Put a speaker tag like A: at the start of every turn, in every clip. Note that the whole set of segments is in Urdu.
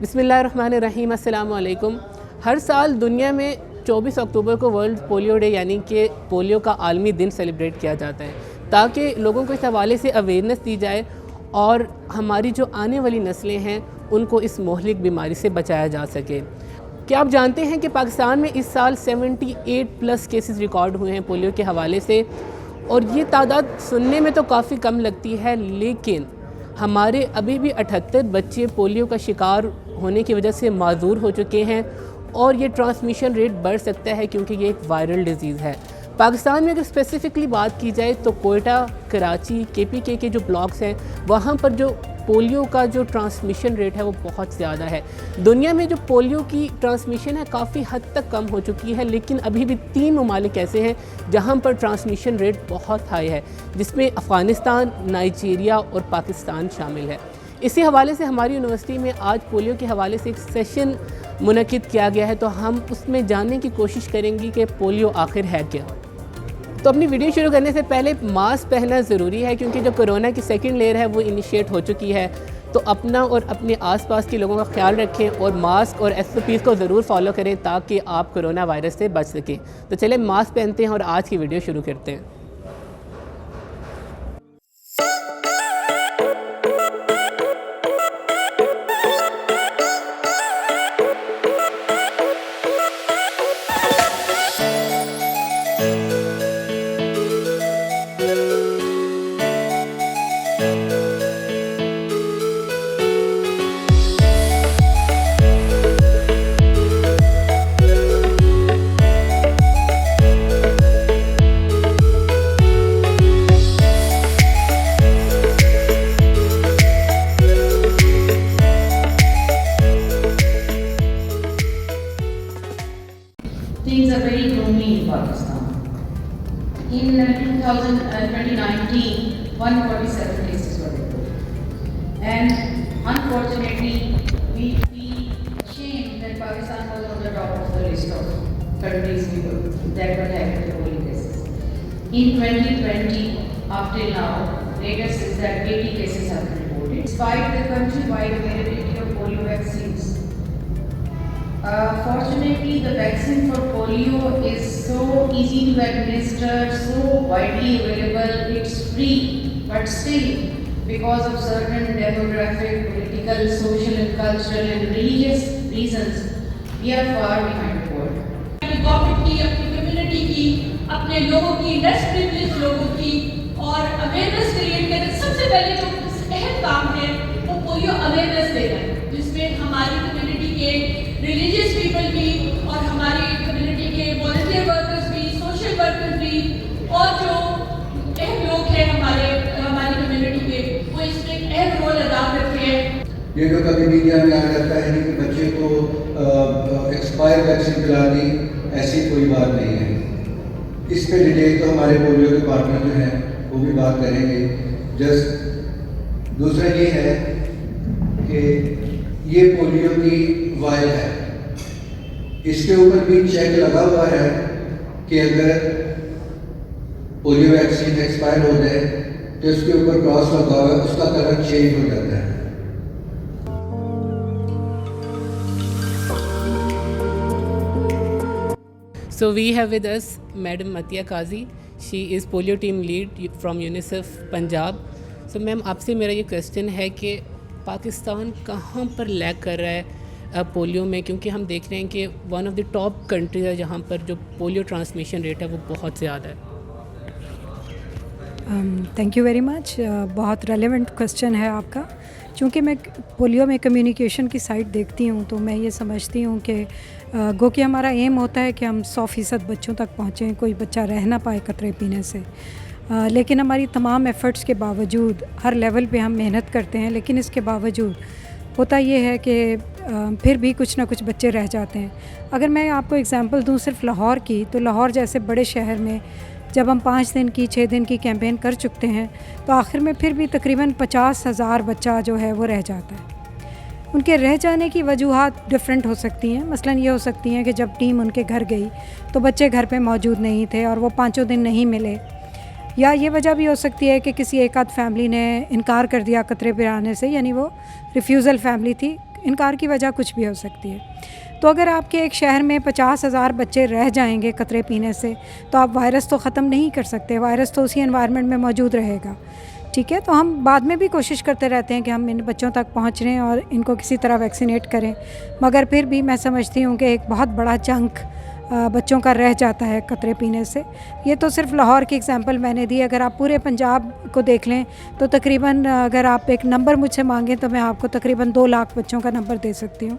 A: بسم اللہ الرحمن الرحیم. السلام علیکم. ہر سال دنیا میں 24 اکتوبر کو ورلڈ پولیو ڈے یعنی کہ پولیو کا عالمی دن سیلیبریٹ کیا جاتا ہے تاکہ لوگوں کو اس حوالے سے اویئرنیس دی جائے اور ہماری جو آنے والی نسلیں ہیں ان کو اس مہلک بیماری سے بچایا جا سکے. کیا آپ جانتے ہیں کہ پاکستان میں اس سال 78+ کیسز ریکارڈ ہوئے ہیں پولیو کے حوالے سے، اور یہ تعداد سننے میں تو کافی کم لگتی ہے، لیکن ہمارے ابھی بھی 78 بچے پولیو کا شکار ہونے کی وجہ سے معذور ہو چکے ہیں، اور یہ ٹرانسمیشن ریٹ بڑھ سکتا ہے کیونکہ یہ ایک وائرل ڈیزیز ہے. پاکستان میں اگر اسپیسیفکلی بات کی جائے تو کوئٹہ، کراچی، KPK کے جو بلاکس ہیں وہاں پر جو پولیو کا جو ٹرانسمیشن ریٹ ہے وہ بہت زیادہ ہے. دنیا میں جو پولیو کی ٹرانسمیشن ہے کافی حد تک کم ہو چکی ہے، لیکن ابھی بھی 3 ممالک ایسے ہیں جہاں پر ٹرانسمیشن ریٹ بہت ہائی ہے، جس میں افغانستان، نائجیریا اور پاکستان شامل ہے. اسی حوالے سے ہماری یونیورسٹی میں آج پولیو کے حوالے سے ایک سیشن منعقد کیا گیا ہے، تو ہم اس میں جاننے کی کوشش کریں گے کہ پولیو آخر ہے کیا. تو اپنی ویڈیو شروع کرنے سے پہلے ماسک پہننا ضروری ہے کیونکہ جو کرونا کی سیکنڈ لیئر ہے وہ انیشیٹ ہو چکی ہے. تو اپنا اور اپنے آس پاس کے لوگوں کا خیال رکھیں اور ماسک اور SOPs کو ضرور فالو کریں تاکہ آپ کرونا وائرس سے بچ سکیں. تو چلیں ماسک پہنتے ہیں اور آج کی ویڈیو شروع کرتے ہیں.
B: Things are very gloomy in Pakistan. In 2019, 147 cases were reported. And unfortunately, we feel ashamed that Pakistan was on the top of the list of countries that were having polio cases. In 2020, up till now, latest is that 80 cases have been reported. Despite the countrywide availability of polio vaccines, fortunately, the vaccine for polio is so easy to administer, so widely available, it's free. But still, because of certain demographic, political, social and cultural and religious reasons, we are far behind the world.
C: Government کی، اپنی کمیونٹی کی، اپنے لوگوں کی، لیس پریویلیج لوگوں کی، اور اویئرنیس کریٹ کریں. سب سے پہلے جو اہم کام ہے وہ پولیو اویئرنیس دینا ہے، جس میں ہماری کمیونٹی کے ریلیجیس پیپل بھی اور ہماری کمیونٹی کے والنٹیئر ورکرز بھی، سوشل ورکرز بھی، اور جو اہم لوگ ہیں ہماری کمیونٹی کے، وہ اس میں ایک اہم رول ادا کرتے ہیں.
D: یہ جو کبھی میڈیا میں آ جاتا ہے کہ بچے کو ایکسپائر ویکسین پلا دی، ایسی کوئی بات نہیں ہے. اس پہ ڈیٹیل تو ہمارے پولیو کے پارٹنر جو ہیں وہ بھی بات کریں گے. جسٹ دوسرا یہ ہے کہ یہ پولیو کی وائل ہے، اس کے اوپر بھی چیک لگا ہوا ہے کہ اگر پولیو ویکسین ایکسپائر ہو جائے تو اس کے اوپر کراس لگا ہوا ہے، اس کا کلر چینج ہو جاتا ہے.
A: So we have with us Madam Matiya Qazi. She is polio team lead from UNICEF Punjab. So ma'am, آپ سے میرا یہ کویسچن ہے کہ پاکستان کہاں پر لیگ کر رہا ہے پولیو میں، کیونکہ ہم دیکھ رہے ہیں کہ one of the top countries ہے جہاں پر جو پولیو ٹرانسمیشن ریٹ ہے وہ بہت زیادہ ہے.
E: Thank you very much. بہت ریلیونٹ کویسچن ہے آپ کا. چونکہ میں پولیو میں کمیونیکیشن کی سائٹ دیکھتی ہوں تو میں یہ سمجھتی ہوں کہ گو کہ ہمارا ایم ہوتا ہے کہ ہم 100% بچوں تک پہنچیں، کوئی بچہ رہ نہ پائے قطرے پینے سے. لیکن ہماری تمام ایفرٹس کے باوجود ہر لیول پہ ہم محنت کرتے ہیں، لیکن اس کے باوجود ہوتا یہ ہے کہ پھر بھی کچھ نہ کچھ بچے رہ جاتے ہیں. اگر میں آپ کو اگزامپل دوں صرف لاہور کی، تو لاہور جیسے بڑے شہر میں جب ہم 5 دن کی 6 دن کی کیمپین کر چکتے ہیں تو آخر میں پھر بھی تقریباً 50,000 بچہ جو ہے وہ رہ جاتا ہے. ان کے رہ جانے کی وجوہات ڈفرینٹ ہو سکتی ہیں. مثلاً یہ ہو سکتی ہیں کہ جب ٹیم ان کے گھر گئی تو بچے گھر پہ موجود نہیں تھے اور وہ 5 دن نہیں ملے، یا یہ وجہ بھی ہو سکتی ہے کہ کسی ایک آدھ فیملی نے انکار کر دیا قطرے پلانے سے، یعنی وہ ریفیوزل فیملی تھی، انکار کی وجہ کچھ بھی ہو سکتی ہے. تو اگر آپ کے ایک شہر میں 50,000 بچے رہ جائیں گے قطرے پینے سے تو آپ وائرس تو ختم نہیں کر سکتے, وائرس تو اسی انوائرمنٹ میں موجود رہے گا. ٹھیک ہے, تو ہم بعد میں بھی کوشش کرتے رہتے ہیں کہ ہم ان بچوں تک پہنچ رہے ہیں اور ان کو کسی طرح ویکسینیٹ کریں, مگر پھر بھی میں سمجھتی ہوں کہ ایک بہت بڑا چنک بچوں کا رہ جاتا ہے قطرے پینے سے. یہ تو صرف لاہور کی ایگزامپل میں نے دی, اگر آپ پورے پنجاب کو دیکھ لیں تو تقریباً اگر آپ ایک نمبر مجھ سے مانگیں تو میں آپ کو تقریباً 2 لاکھ بچوں کا نمبر دے سکتی ہوں.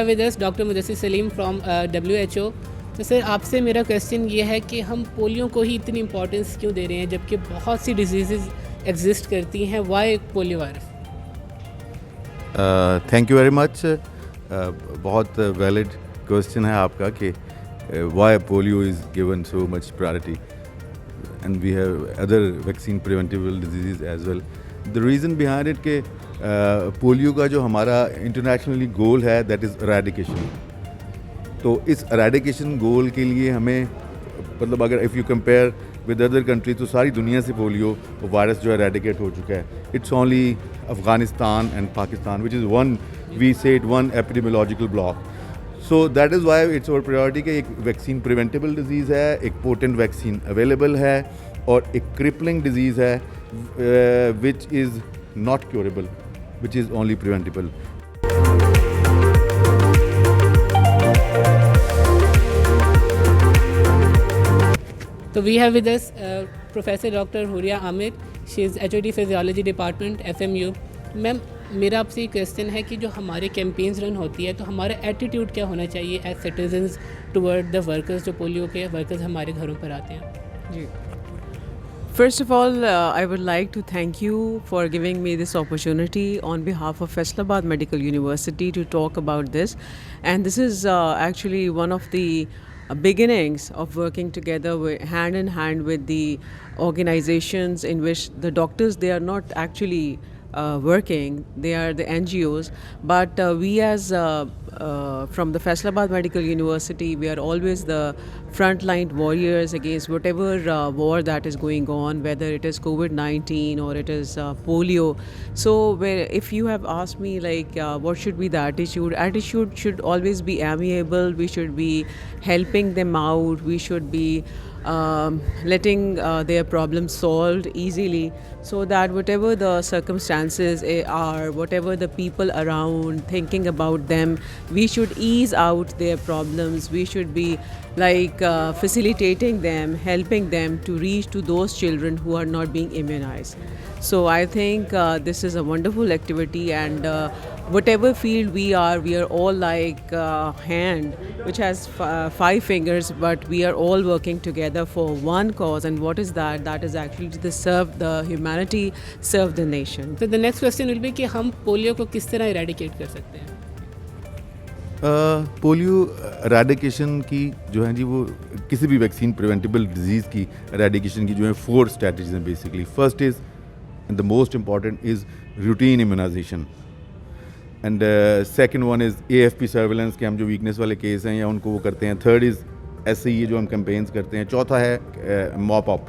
A: With us doctor Mudassar Saleem from WHO. تو سر آپ سے میرا کویسچن یہ ہے کہ ہم پولیو کو ہی اتنی امپورٹنس کیوں دے رہے ہیں جبکہ بہت سی ڈیزیزز ایگزسٹ کرتی ہیں, why polio virus?
F: Thank you very much. بہت ویلڈ کویسچن ہے آپ کا کہ why polio is given so much priority and we have other vaccine preventable diseases as well. The reason behind it کہ پولیو کا جو ہمارا انٹرنیشنلی گول ہے دیٹ از اریڈیکیشن. تو اس اریڈیکیشن گول کے لیے ہمیں مطلب اگر if you compare with other countries تو ساری دنیا سے پولیو وائرس جو ہے اریڈیکیٹ ہو چکا ہے. It's only Afghanistan and Pakistan which is one we said one epidemiological block. So that is why it's our priority کہ ایک ویکسین پریونٹیبل ڈیزیز ہے, ایک پوٹنٹ ویکسین اویلیبل ہے, اور ایک کرپلنگ ڈیزیز ہے which is not curable, which is only preventable.
A: So we have with us Professor Dr. Huria Amir. She is HOD Physiology Department, FMU. میم میرا آپ سے یہ کویسچن ہے کہ جو ہمارے کیمپینز رن ہوتی ہے تو ہمارا ایٹیٹیوڈ کیا ہونا چاہیے as citizens toward the workers, جو پولیو کے ورکرز ہمارے گھروں پر آتے ہیں؟
G: جی, first of all, I would like to thank you for giving me this opportunity on behalf of Faisalabad Medical University to talk about this. And this is actually one of the beginnings of working together hand in hand with the organizations in which the doctors, they are not actually working, they are the NGOs, but we as from the Faisalabad Medical University, we are always the frontline warriors against whatever war that is going on, whether it is COVID-19 or it is polio. So if you have asked me like what should be the attitude should always be amiable. We should be helping them out, we should be letting their problems solved easily, so that whatever the circumstances are, whatever the people around thinking about them, we should ease out their problems. We should be like facilitating them, helping them to reach to those children who are not being immunized. So I think this is a wonderful activity, and whatever field we are all like hand which has 5 fingers, but we are all working together for one cause. And what is that? That is actually to serve the humanity, serve the nation.
A: So the next question will be کہ ہم پولیو کو کس طرح اریڈیکیٹ کر سکتے ہیں؟
F: پولیو اریڈیکیشن کی جو ہیں جی وہ کسی بھی ویکسین پریونٹیبل ڈیزیز کی اریڈیکیشن کی جو ہیں 4 اسٹریٹجیز ہیں basically. First is and the most important is routine immunisation, and second one is AFP surveillance کے ہم جو ویکنیس والے کیس ہیں یا ان کو وہ کرتے ہیں. تھرڈ از SAE جو ہم کیمپینس کرتے ہیں. چوتھا ہے موپ اپ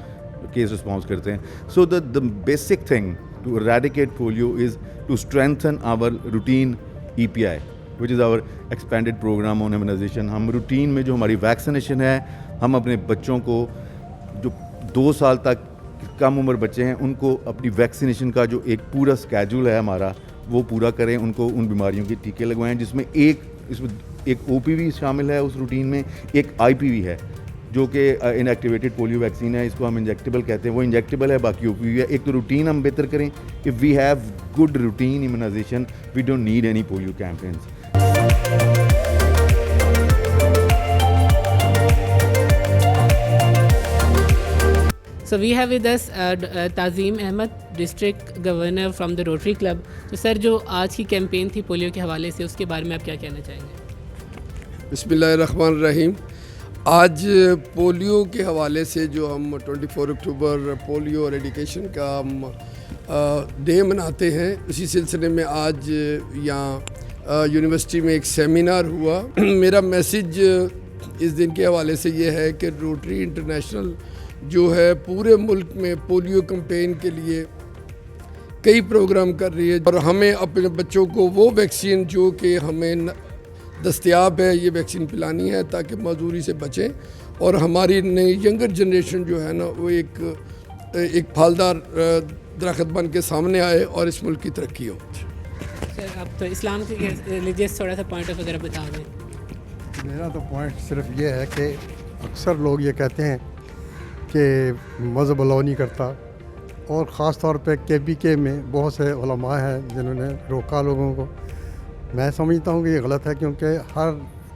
F: کیس رسپانس کرتے ہیں. So the basic thing to eradicate polio is to strengthen our routine EPI which is our expanded program on immunization. ہم روٹین میں جو ہماری ویکسینیشن ہے, ہم اپنے بچوں کو جو 2 سال تک کم عمر بچے ہیں ان کو اپنی ویکسینیشن کا جو ایک پورا اسکیجول ہے ہمارا وہ پورا کریں, ان کو ان بیماریوں کے ٹیکے لگوائیں, جس میں ایک OPV شامل ہے اس روٹین میں, ایک IPV ہے جو کہ انیکٹیویٹڈ پولیو ویکسین ہے, اس کو ہم انجیکٹیبل کہتے ہیں, وہ انجیکٹیبل ہے, باقی OPV ہے. ایک تو روٹین ہم بہتر کریں. If we have good routine immunization we don't need any polio campaigns.
A: So we have with us Tazeem Ahmed, district governor from the Rotary Club. تو سر جو آج کی کیمپین تھی پولیو کے حوالے سے, اس کے بارے میں آپ کیا کہنا چاہیں گے؟
H: بسم اللہ الرحمن الرحیم. آج پولیو کے حوالے سے جو ہم 24 اکتوبر پولیو ایریڈیکیشن کا ہم ڈے مناتے ہیں, اسی سلسلے میں آج یہاں یونیورسٹی میں ایک سیمینار ہوا. میرا میسیج اس دن کے حوالے سے یہ ہے کہ روٹری انٹرنیشنل جو ہے پورے ملک میں پولیو کمپین کے لیے کئی پروگرام کر رہی ہے، اور ہمیں اپنے بچوں کو وہ ویکسین جو کہ ہمیں دستیاب ہے یہ ویکسین پلانی ہے تاکہ معذوری سے بچیں اور ہماری نئی ینگر جنریشن جو ہے نا وہ ایک پھالدار درخت بن کے سامنے آئے اور اس ملک کی ترقی ہو۔
A: سر آپ تو اسلام کے ریلیجیس تھوڑا سا پوائنٹ آف وغیرہ بتا دیں۔
I: میرا تو پوائنٹ صرف یہ ہے کہ اکثر لوگ یہ کہتے ہیں کہ مذہب الاؤ نہیں کرتا، اور خاص طور پہ KBK میں بہت سے علماء ہیں جنہوں نے روکا لوگوں کو۔ میں سمجھتا ہوں کہ یہ غلط ہے، کیونکہ ہر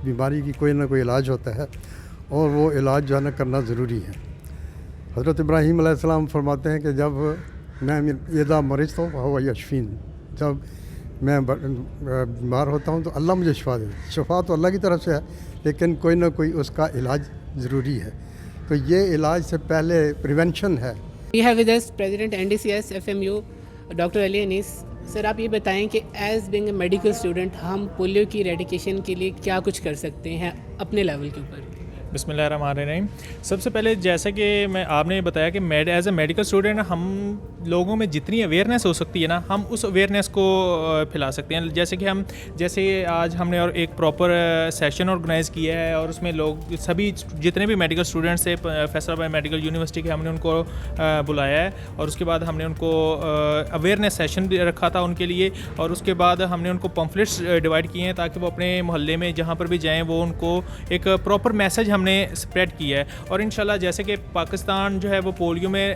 I: بیماری کی کوئی نہ کوئی علاج ہوتا ہے اور وہ علاج جو ہے نا کرنا ضروری ہے۔ حضرت ابراہیم علیہ السلام فرماتے ہیں کہ جب میں اذا مرضت فهو یشفین، جب میں بیمار ہوتا ہوں تو اللہ مجھے شفا دے۔ شفا تو اللہ کی طرف سے ہے، لیکن کوئی نہ کوئی اس کا علاج ضروری ہے، تو یہ علاج سے پہلے پریونشن ہے۔
A: We have with us President NDCS FMU doctor Ali Anis. Sir آپ یہ بتائیں کہ as being a medical student ہم پولیو کی ایریڈیکیشن کے لیے کیا کچھ کر سکتے ہیں اپنے لیول کے اوپر؟
J: بسم اللہ الرحمن الرحیم۔ سب سے پہلے جیسا کہ آپ نے بتایا کہ ایز اے میڈیکل اسٹوڈنٹ ہم لوگوں میں جتنی اویئرنیس ہو سکتی ہے نا ہم اس اویئرنیس کو پھیلا سکتے ہیں۔ جیسے آج ہم نے اور ایک پراپر سیشن آرگنائز کیا ہے اور اس میں لوگ سبھی جتنے بھی میڈیکل اسٹوڈنٹس تھے فیصل آباد میڈیکل یونیورسٹی کے، ہم نے ان کو بلایا ہے اور اس کے بعد ہم نے ان کو اویئرنیس سیشن رکھا تھا ان کے لیے، اور اس کے بعد ہم نے ان کو پمفلٹس ڈیوائڈ کیے ہیں تاکہ وہ اپنے محلے میں جہاں پر بھی جائیں وہ ان کو ایک پراپر میسج ہم نے اسپریڈ کیا ہے۔ اور انشاءاللہ جیسے کہ پاکستان جو ہے وہ پولیو میں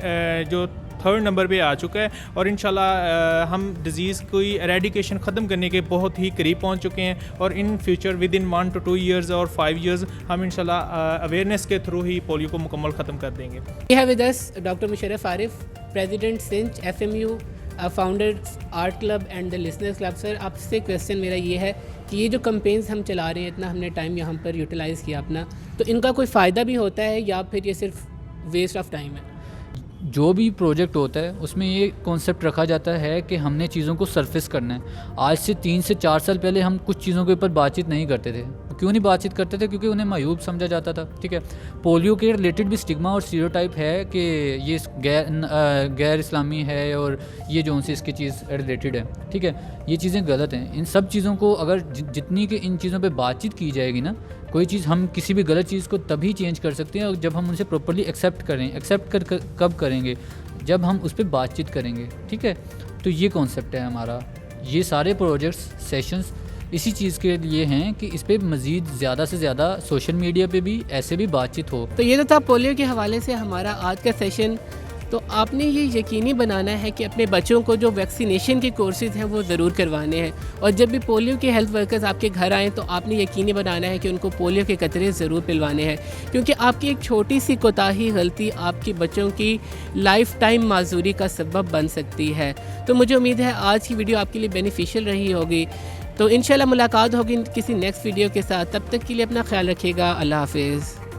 J: جو 3rd نمبر پہ آ چکا ہے، اور انشاءاللہ ہم ڈیزیز کی ایریڈیکیشن ختم کرنے کے بہت ہی قریب پہنچ چکے ہیں، اور in future with in 1 to 2 years اور 5 years ہم انشاءاللہ اویئرنیس کے تھرو ہی پولیو کو مکمل ختم کر دیں گے۔
A: We have with us doctor Musharraf Arif, president سنچ FMU، founder art club and the listeners club. Sir آپ سے کویسچن میرا یہ ہے کہ یہ جو کمپینز ہم چلا رہے ہیں، اتنا ہم نے ٹائم یہاں پر یوٹیلائز کیا اپنا، تو ان کا کوئی فائدہ بھی ہوتا ہے یا پھر یہ صرف ویسٹ آف ٹائم ہے؟
K: جو بھی پروجیکٹ ہوتا ہے اس میں یہ کانسیپٹ رکھا جاتا ہے کہ ہم نے چیزوں کو سرفیس کرنا ہے۔ آج سے 3 سے 4 سال پہلے ہم کچھ چیزوں کے اوپر بات چیت نہیں کرتے تھے۔ کیوں نہیں بات چیت کرتے تھے؟ کیونکہ انہیں معیوب سمجھا جاتا تھا، ٹھیک ہے۔ پولیو کے ریلیٹڈ بھی اسٹگما اور اسٹیریوٹائپ ہے کہ یہ غیر اسلامی ہے اور یہ جو ان سے اس کی چیز ریلیٹڈ ہے، ٹھیک ہے۔ یہ چیزیں غلط ہیں۔ ان سب چیزوں کو اگر جتنی کہ ان چیزوں پہ بات چیت کی جائے گی نا، کوئی چیز ہم کسی بھی غلط چیز کو تبھی چینج کر سکتے ہیں اور جب ہم ان سے پراپرلی ایکسیپٹ کریں۔ ایکسیپٹ کب کریں گے؟ جب ہم اس پہ بات چیت کریں گے، ٹھیک ہے۔ تو یہ کانسیپٹ ہے ہمارا۔ یہ سارے پروجیکٹس سیشنز اسی چیز کے لیے ہیں کہ اس پہ مزید زیادہ سے زیادہ سوشل میڈیا پہ بھی ایسے بھی بات چیت ہو۔
A: تو یہ تو تھا پولیو کے حوالے سے ہمارا آج کا سیشن۔ تو آپ نے یہ یقینی بنانا ہے کہ اپنے بچوں کو جو ویکسینیشن کے کورسز ہیں وہ ضرور کروانے ہیں، اور جب بھی پولیو کے ہیلتھ ورکرز آپ کے گھر آئیں تو آپ نے یقینی بنانا ہے کہ ان کو پولیو کے قطرے ضرور پلوانے ہیں، کیونکہ آپ کی ایک چھوٹی سی کوتاہی غلطی آپ کی بچوں کی لائف ٹائم معذوری کا سبب بن سکتی ہے۔ تو مجھے امید ہے آج کی ویڈیو آپ کے لیے بینیفیشیل رہی ہوگی۔ تو انشاءاللہ ملاقات ہوگی کسی نیکسٹ ویڈیو کے ساتھ، تب تک کے لیے اپنا خیال رکھیے گا۔ اللہ حافظ۔